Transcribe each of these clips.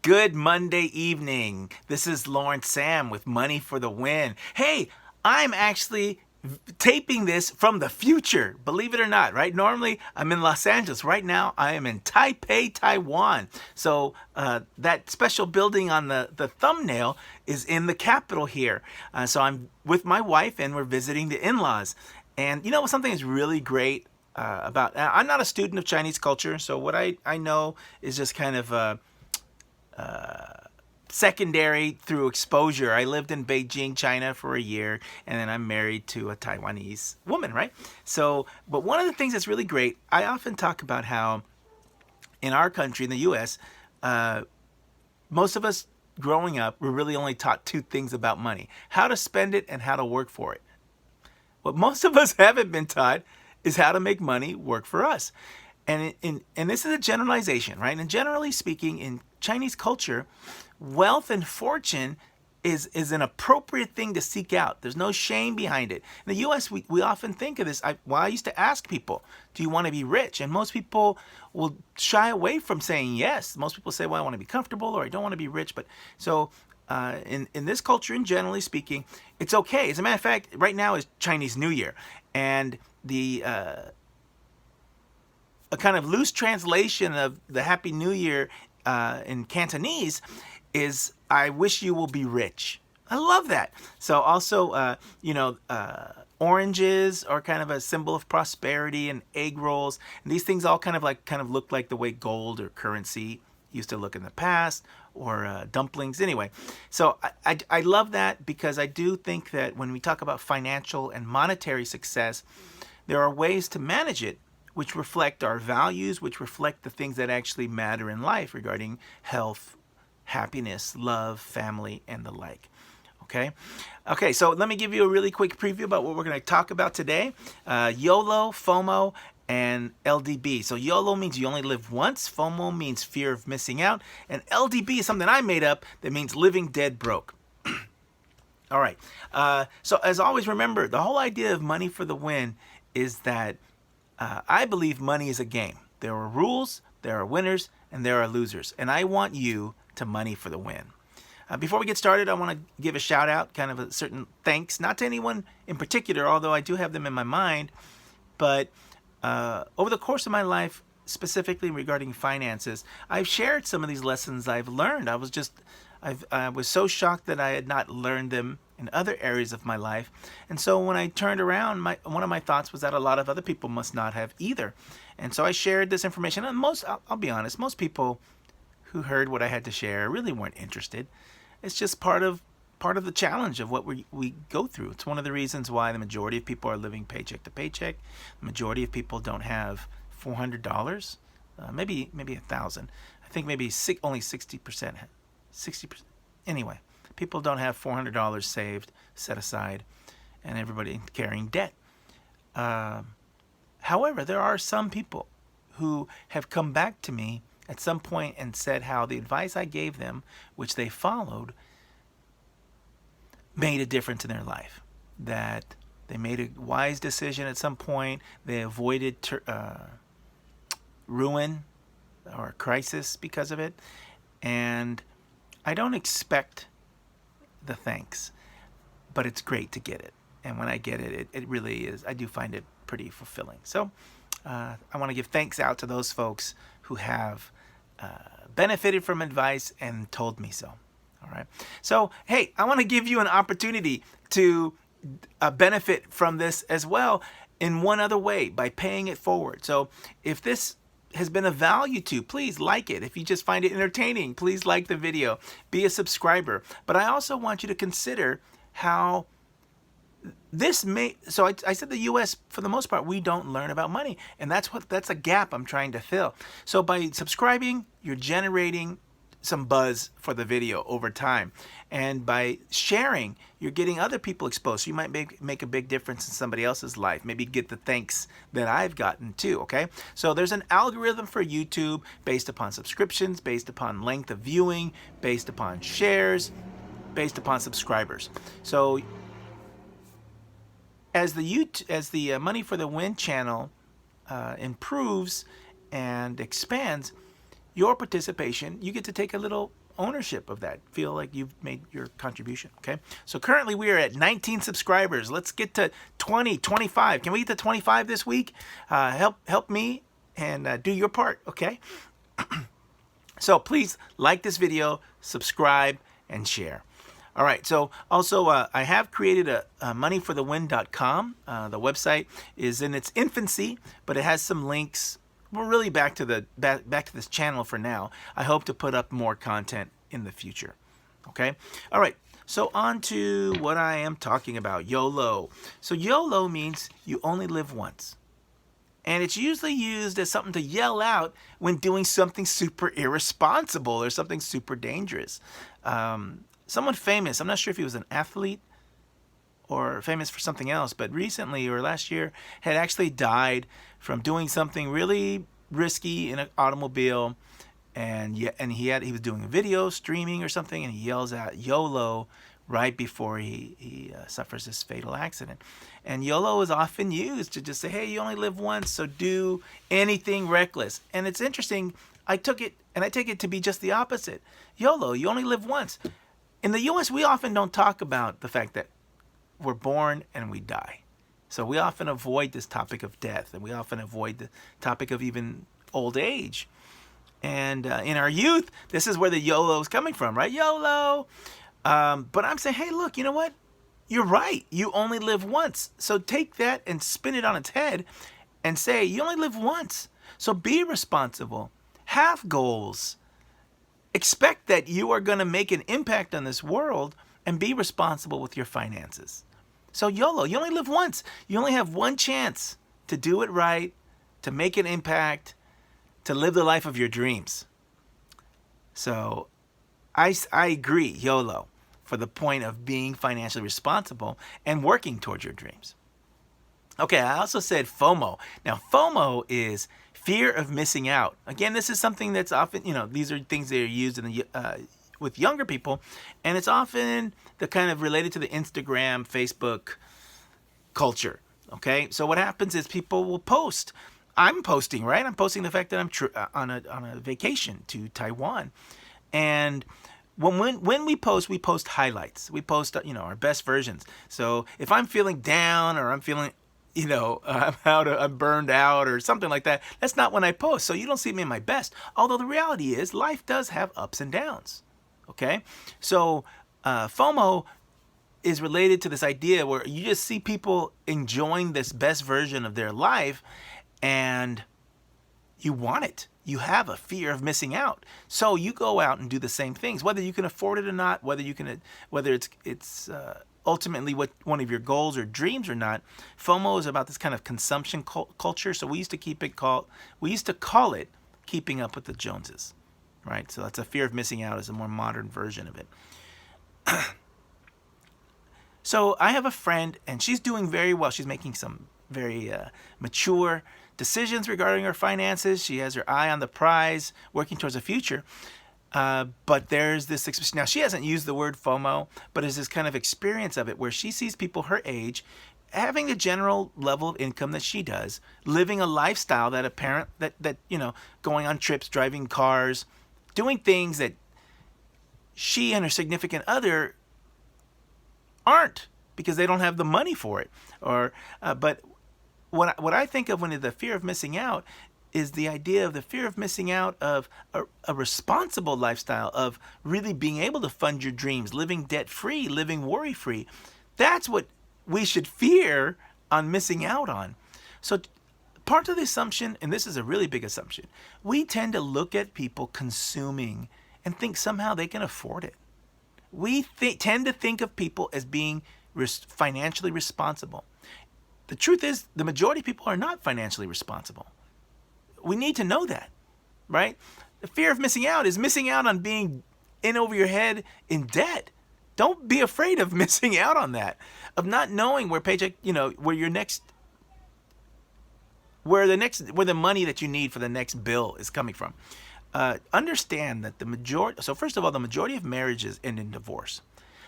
Good Monday evening. This is Lawrence Sam with Money for the Win. Hey, I'm actually taping this from the future, believe it or not, right? Normally I'm in Los Angeles. Right now I am in Taipei, Taiwan. So that special building on the thumbnail is in the capital here. So I'm with my wife and we're visiting the in-laws. And you know something is really great I'm not a student of Chinese culture, so what I know is just kind of secondary through exposure. I lived in Beijing, China for a year, and then I'm married to a Taiwanese woman, right? So, but one of the things that's really great, I often talk about how in our country, in the U.S., most of us growing up were really only taught two things about money: how to spend it and how to work for it. What most of us haven't been taught is how to make money work for us. And this is a generalization, right? And generally speaking, in Chinese culture, wealth and fortune is an appropriate thing to seek out. There's no shame behind it. In the U.S., we often think of this. I used to ask people, do you want to be rich? And most people will shy away from saying yes. Most people say, well, I want to be comfortable, or I don't want to be rich. But so in this culture, and generally speaking, it's okay. As a matter of fact, right now is Chinese New Year. And a kind of loose translation of the Happy New Year in Cantonese is, I wish you will be rich. I love that. So also, oranges are kind of a symbol of prosperity, and egg rolls. And these things all kind of look like the way gold or currency used to look in the past, or dumplings. Anyway, so I love that, because I do think that when we talk about financial and monetary success, there are ways to manage it which reflect our values, which reflect the things that actually matter in life regarding health, happiness, love, family, and the like. Okay, so let me give you a really quick preview about what we're going to talk about today. YOLO, FOMO, and LDB. So YOLO means you only live once. FOMO means fear of missing out. And LDB is something I made up that means living dead broke. All right. So as always, remember, the whole idea of Money for the Win is that I believe money is a game. There are rules, there are winners, and there are losers. And I want you to money for the win. Before we get started, I want to give a shout out, kind of a certain thanks, not to anyone in particular, although I do have them in my mind, but over the course of my life, specifically regarding finances, I've shared some of these lessons I've learned. I was so shocked that I had not learned them in other areas of my life. And so when I turned around, one of my thoughts was that a lot of other people must not have either. And so I shared this information. And I'll be honest, most people who heard what I had to share really weren't interested. It's just part of the challenge of what we go through. It's one of the reasons why the majority of people are living paycheck to paycheck. The majority of people don't have $400, maybe $1,000. I think maybe only 60%. 60%. Anyway, people don't have $400 saved, set aside, and everybody carrying debt. However, there are some people who have come back to me at some point and said how the advice I gave them, which they followed, made a difference in their life. That they made a wise decision at some point. They avoided ruin or crisis because of it. And I don't expect the thanks, but it's great to get it. And when I get it, it really is. I do find it pretty fulfilling. So I want to give thanks out to those folks who have benefited from advice and told me so. All right. So, hey, I want to give you an opportunity to benefit from this as well in one other way, by paying it forward. So if this has been of value to you, please like it. If you just find it entertaining, please like the video. Be a subscriber. But I also want you to consider how this so I said the U.S., for the most part, we don't learn about money. And that's a gap I'm trying to fill. So by subscribing, you're generating some buzz for the video over time. And by sharing, you're getting other people exposed. So you might make a big difference in somebody else's life. Maybe get the thanks that I've gotten too, okay? So there's an algorithm for YouTube based upon subscriptions, based upon length of viewing, based upon shares, based upon subscribers. So as the Money for the Win channel improves and expands, your participation, you get to take a little ownership of that. Feel like you've made your contribution, okay? So currently we are at 19 subscribers. Let's get to 20, 25. Can we get to 25 this week? Help me and do your part, okay? So please like this video, subscribe, and share. All right, so also I have created a moneyforthewin.com. The website is in its infancy, but it has some links. We're really back to this channel for now. I hope to put up more content in the future. Okay? All right, so on to what I am talking about, YOLO. So YOLO means you only live once. And it's usually used as something to yell out when doing something super irresponsible or something super dangerous. Someone famous, I'm not sure if he was an athlete or famous for something else, but recently or last year had actually died from doing something really risky in an automobile. And he was doing a video streaming or something, and he yells out YOLO right before he suffers this fatal accident. And YOLO is often used to just say, hey, you only live once, so do anything reckless. And it's interesting, I take it to be just the opposite. YOLO, you only live once. In the U.S., we often don't talk about the fact that we're born and we die. So we often avoid this topic of death, and we often avoid the topic of even old age. And in our youth, this is where the YOLO is coming from, right? YOLO! But I'm saying, hey, look, you know what? You're right. You only live once. So take that and spin it on its head and say, you only live once. So be responsible. Have goals. Expect that you are going to make an impact on this world, and be responsible with your finances. So YOLO, you only live once. You only have one chance to do it right, to make an impact, to live the life of your dreams. So I agree, YOLO, for the point of being financially responsible and working towards your dreams. Okay, I also said FOMO. Now, FOMO is fear of missing out. Again, this is something that's often, these are things that are used in the, with younger people, and it's often the kind of related to the Instagram, Facebook culture. Okay, so what happens is people will post. I'm posting, right? I'm posting the fact that I'm on a vacation to Taiwan, and when we post highlights. We post, our best versions. So if I'm feeling down or I'm feeling, I'm burned out or something like that, that's not when I post. So you don't see me in my best. Although the reality is life does have ups and downs. Okay? So FOMO is related to this idea where you just see people enjoying this best version of their life and you want it. You have a fear of missing out. So you go out and do the same things, whether you can afford it or not, whether it's ultimately what one of your goals or dreams or not. FOMO is about this kind of consumption culture. So we used to call it keeping up with the Joneses, right? So that's a fear of missing out is a more modern version of it. So I have a friend, and she's doing very well. She's making some very mature decisions regarding her finances. She has her eye on the prize, working towards a future. But there's this, now she hasn't used the word FOMO, but it's this kind of experience of it where she sees people her age having the general level of income that she does, living a lifestyle that going on trips, driving cars, doing things that she and her significant other aren't because they don't have the money for it. But what I think of when the fear of missing out is the idea of the fear of missing out of a responsible lifestyle, of really being able to fund your dreams, living debt-free, living worry-free. That's what we should fear on missing out on. So part of the assumption, and this is a really big assumption, we tend to look at people consuming and think somehow they can afford it. We tend to think of people as being financially responsible. The truth is, the majority of people are not financially responsible. We need to know that, right? The fear of missing out is missing out on being in over your head in debt. Don't be afraid of missing out on that, of not knowing where the money that you need for the next bill is coming from. Understand that the majority of marriages end in divorce.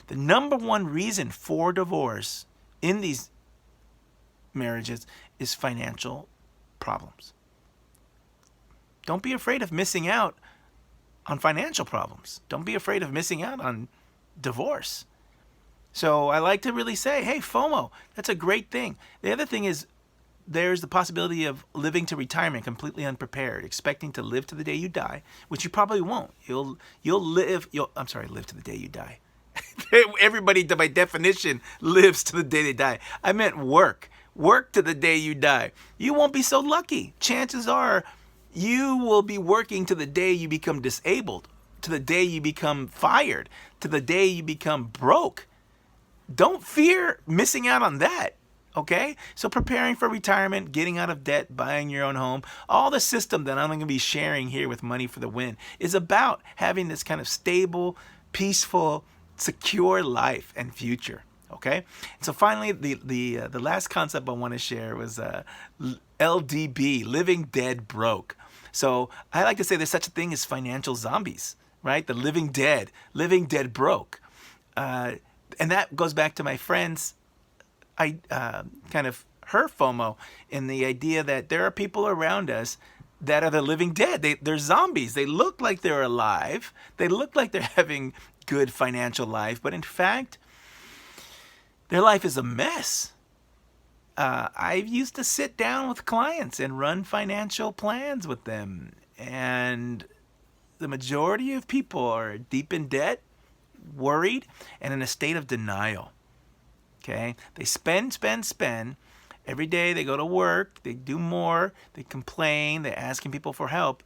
The number one reason for divorce in these marriages is financial problems. Don't be afraid of missing out on financial problems. Don't be afraid of missing out on divorce. So I like to really say, hey, FOMO, that's a great thing. The other thing is there's the possibility of living to retirement completely unprepared, expecting to live to the day you die, which you probably won't. Live to the day you die. Everybody, by definition, lives to the day they die. I meant work to the day you die. You won't be so lucky. Chances are you will be working to the day you become disabled, to the day you become fired, to the day you become broke. Don't fear missing out on that. Okay? So preparing for retirement, getting out of debt, buying your own home, all the system that I'm going to be sharing here with Money for the Win is about having this kind of stable, peaceful, secure life and future. Okay? So finally, the last concept I want to share was LDB, living dead broke. So I like to say there's such a thing as financial zombies, right? The living dead broke. And that goes back to my friend's kind of her FOMO, in the idea that there are people around us that are the living dead. They're zombies. They look like they're alive. They look like they're having good financial life, but in fact, their life is a mess. I used to sit down with clients and run financial plans with them, and the majority of people are deep in debt, worried, and in a state of denial. Okay? They spend. Every day they go to work, they do more, they complain, they're asking people for help.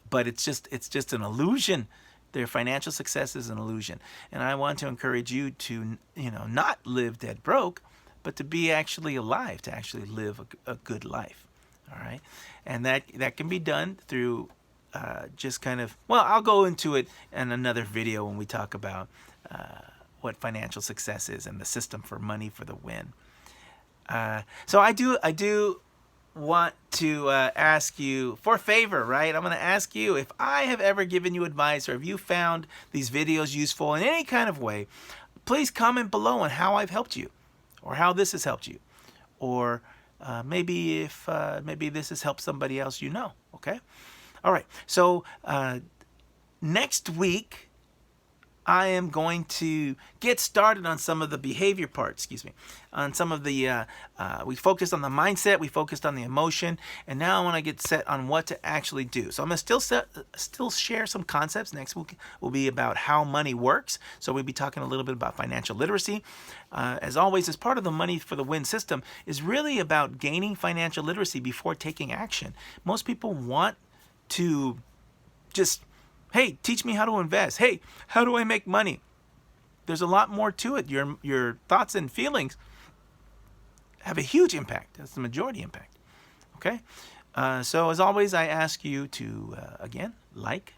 But it's just an illusion. Their financial success is an illusion. And I want to encourage you to, not live dead broke, but to be actually alive, to actually live a good life. All right? And that can be done through just kind of, I'll go into it in another video when we talk about what financial success is and the system for Money for the Win. So I do want to ask you for a favor, right? I'm going to ask you if I have ever given you advice, or if you found these videos useful in any kind of way, please comment below on how I've helped you, or how this has helped you, or maybe this has helped somebody else you know. Okay? All right. So next week, I am going to get started on some of the behavior parts, on some of the, we focused on the mindset, we focused on the emotion, and now I want to get set on what to actually do. So I'm going to still share some concepts. Next week will be about how money works. So we'll be talking a little bit about financial literacy. As always, as part of the Money for the Win system is really about gaining financial literacy before taking action. Most people want to just, hey, teach me how to invest. Hey, how do I make money? There's a lot more to it. Your thoughts and feelings have a huge impact. That's the majority impact. Okay? So as always, I ask you to, again, like,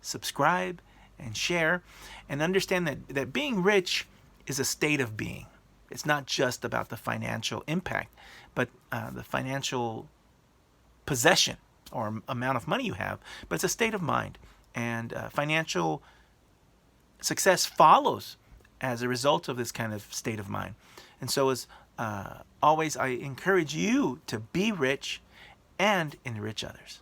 subscribe, and share, and understand that being rich is a state of being. It's not just about the financial impact, but the financial possession or amount of money you have, but it's a state of mind. And financial success follows as a result of this kind of state of mind. And so as always, I encourage you to be rich and enrich others.